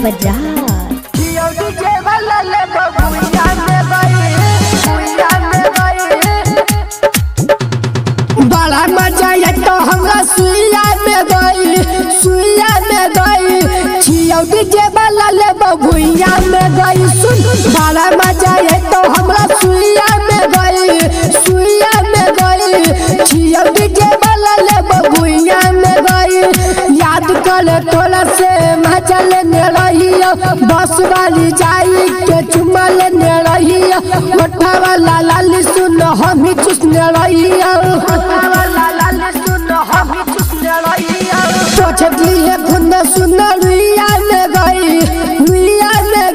बाजार। बड़ा मजा ये तो हमरा सुइया में गई छियो डीजे वाला ले बबुइया में गई सुन। बड़ा मजा ये तो हमरा सुइया में गई छियो डीजे वाला ले बबुइया में गई। याद कर तोला से मजा लेने रहियो बस वाली जाई के चुमा लेने रहियो मोटा वाला लाली सुन हम ही चुसने रहियो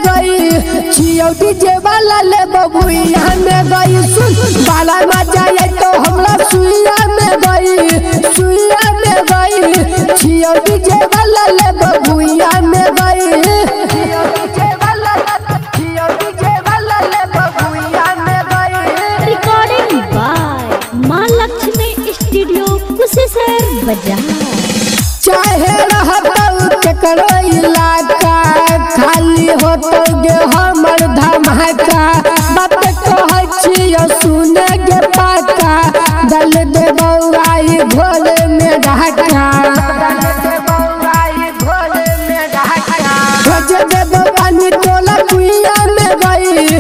छियो डीजे वाला ले बबुइया में गई सुन। बाला मजा ये तो हमरा सुइया में गई छियो डीजे वाला ले बबुइया में गई। रिकॉर्डिंग बाय मां लक्ष्मी स्टूडियो कुशेश्वर बाजार। चाहे रहतौ केकरो इलाका खाली होतौ गे हमर धमाका बात कहै छियो सुने गे पाका दल देबौ आई भोले में ढाका खोज देबौ पानी टोला कुइया में गई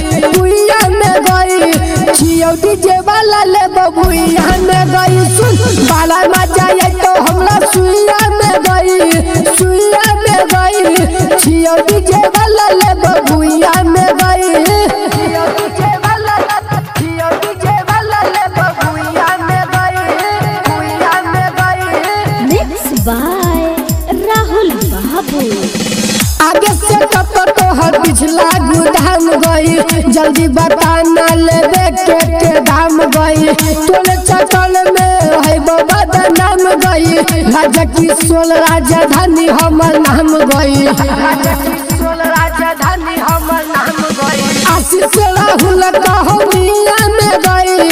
छियो डीजे वाला ले बबुइया में गई सुन। बाला मजा ये तो हमरा सुइया में गई छियो डीजे वाला ले बबुइया में गई। मिक्स बाय राहुल बाबू। आगे से तो हर पिछला गुदाम गई जल्दी बताना लेबे के दाम गई तोले चकल में है बाबा दा नाम गई राजा किशोर राजधानी हमर नाम गई आशीष राहुल कहो मिया में गई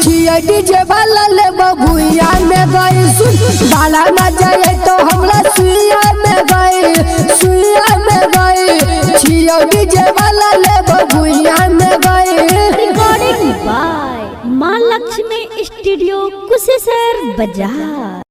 छियो डीजे वाला ले बबुइया में गई सुन। बाला मजा ये तो हमरा सुइया में गई छियो डीजे वाला ले बबुइया में गई। रिकॉर्डिंग बाय मां लक्ष्मी स्टूडियो कुशेश्वर बाजार।